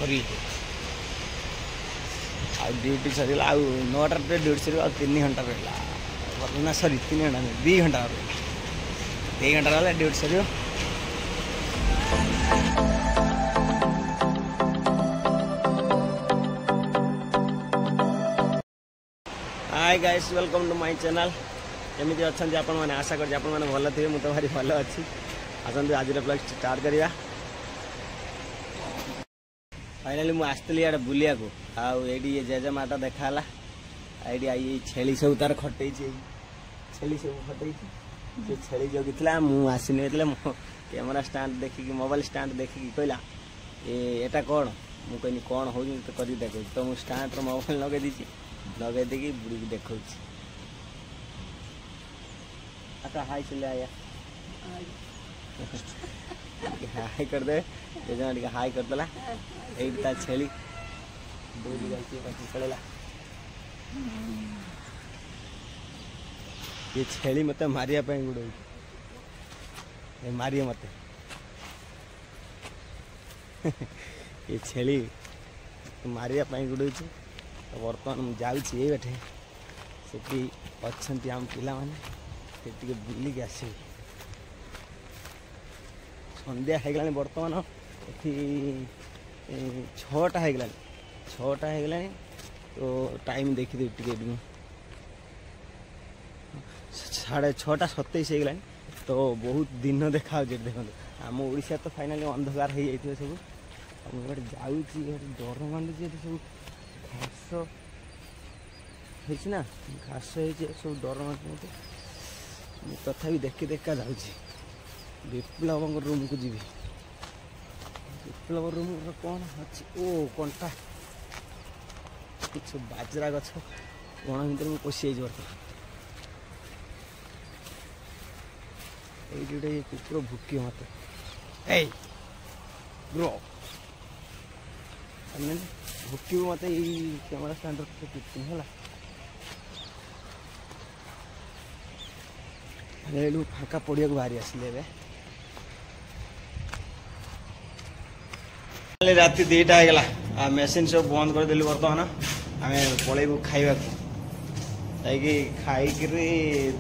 सरी duty सरीगला 9टा duty sir 3 घंटा रहा ना सरी 3 घंटा 2 घंटा रहा 2 घंटा रहा duty sir. Hi guys welcome to my channel. केमी अच्छा आपण मैंने आशा कर भल थे मुझे भारी भल अच्छी आसतु आज ब्लॉग स्टार्ट करिया। फाइनाली मुझे आसती इे बुलिया को आईडी जेजेमाटा देखाला ये आई छेली सब तार खटे छेली सब खटे से छेली जगिला मुसनी मो कैमेरा स्टाण्ड देखिकी मोबाइल स्टाण्ड देखिकी कहला एटा कौन मुझे कहनी कौन हो तो कर देख तो मुझे स्टाण्ड मोबाइल लगे दीची लगे देखी बुढ़ी की देखा अच्छा हाई चले आया हाई कर दे जेजेमा हाई करदेला ये छेली दौड़ी जाती पड़ेगा ये छेली मत मारिया गुड़ मारिए मत ये छेली मारिया गुड़ तो बर्तमान मुझे जाऊँगी बैठे से अच्छा आम पिला माने बुलिक आस सन्ध्या होगा बर्तमान ये 6टा होगा तो टाइम देखी टे 6:27 होगा तो बहुत दिन देखा देखो आम ओडिशा तो फाइनाली अंधकार हो जाए सब मुझे जाऊँगी डर मानुचे सब घास होना घास सब डर मानुचे तथापि देखी देखा जाऊँगी विप्लव रूम को जी विप्लव रूम कौन अच्छी ओ कंटा कुछ बाजरा गछ गण भर मुझे पशि बर्तमान ये गोटे कुकुर भुकी मत ब्रो भुक मत कैमेरा स्टैंड है फाँका पड़िया को बाहरी आसिले राति 2टा होगा मेसीन सब बंद कर देलु बर्तमान आम पलैबू खाइबा खाई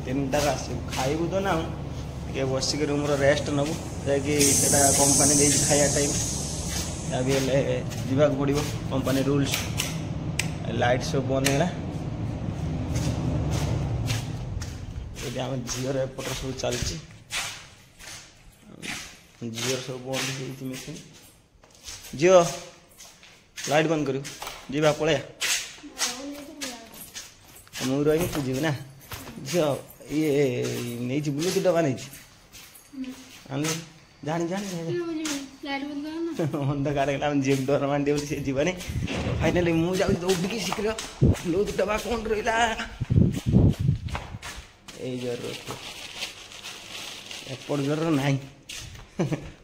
3टार आसू खाइबू तो ना ये बसिक रूम रेस्ट नबू जा कंपानी दे खाया टाइम जावा पड़ो कंपानी रूल्स लाइट सब बंद है आम झीर एपट सब चलती झीर सब बंद हो मेसीन झील लाइट बंद कर जा पलैया मुझे रही तू जीव ना झील ये नहीं ब्लूटूथ डबा नहीं जानी अंधकार झील डर मान दे सी जीवन फाइनाली मुझे दौड़ी शीघ्र ब्लूटूथ डबा कौन रहा एपट जोर ना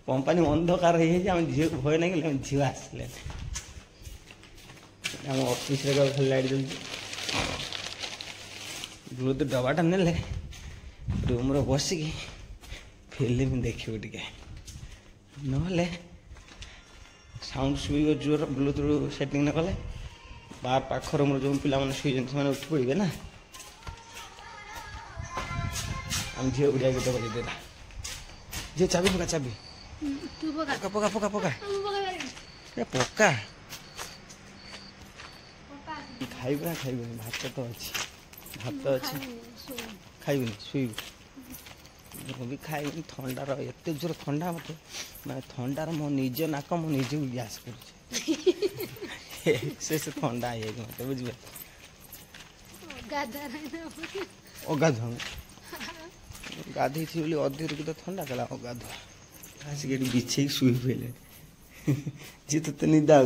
कंपानी अंधकार झील भय ना झील आसले आम ऑफिस खाली लाइट जल ब्लूटूथ डबाटा ने रूम बसिकी फिल्म देखिए टे ना साउंड शुभ जोर ब्लूटूथ सेटिंग न कले बाहर पाख रूम जो पिला शुई से उठी पड़े ना आम झील उड़िया गीत बजेदेला झील चाबी पका चाबी पका पका पका पका पका खाइब ना खाइब भात तो अच्छी भात अच्छी खाइबनी शुब भी खाइबनी थंडार एत जोर थंडा मत मैं थंडार मो निज नाक मो निज गैस कर थंडा है मत बुझे अगाधुआ गाधे अधे तो थंडा कला अगाधुआ आसिक बिछे शुई पड़े जी तो निदा हो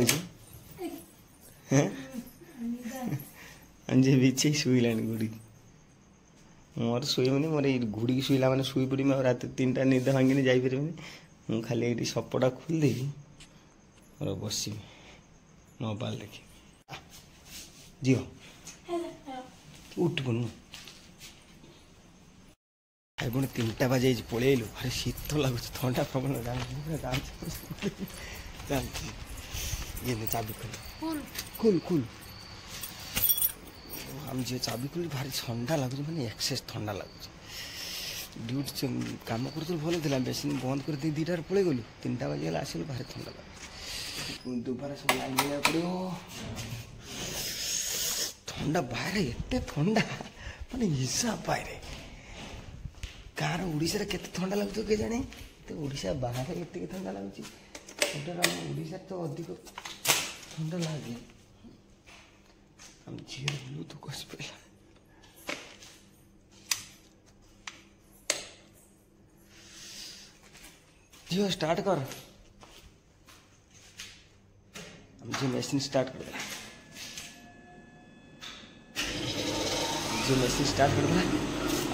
बिछे शुईला गुड़ी मोर शुईबनी मोर ये घुड़ी शुईला मैंने शुई पड़ी मैं रात 3टा निद भांगी जापर मुझे खाली ये सपटा खोलदे मोर बस मोबाइल देखी जीव उठबनु पुणी 3टा बजे पलैलु अरे शीत लगुच थंडा पवन ये चाबी खोल फुल खोल खोल हम जे चाबी खोल भारी ठंडा लगुच माने एक्सेस ठंडा लगुच ड्यूटी काम कर भल था बेसिन बंद कर दुटार पड़े गलु 3टा बजे आसल भारी ठंडा लगे दोबारा सब लाइन मिला पड़ो ठंडा बाहर एत ठंडा माने हिसाब बाहर गाँव ओडिशा रे केते ठंडा लगुच के जाने तो ओडिशा बाहर एत ठंडा लगुच ओडिशा तो अधिक ठंडा लगे हम झील बोलू तो कस पड़ा जियो स्टार्ट कर हम जो मशीन स्टार्ट कर दिला जो मशीन स्टार्ट कर दिला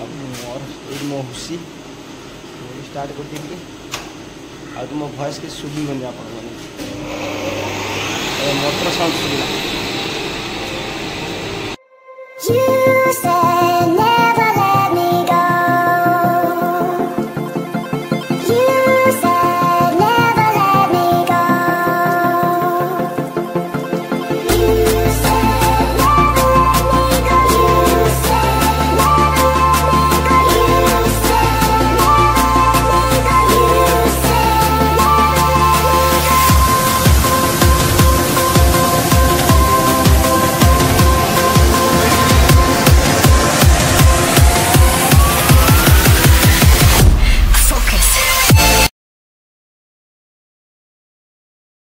अब मोर एक मो हुसी स्टार्ट कर देंगे अब तुम वॉइस के सुबी बन जा पड़ो माने मोटर साउंड सुबिला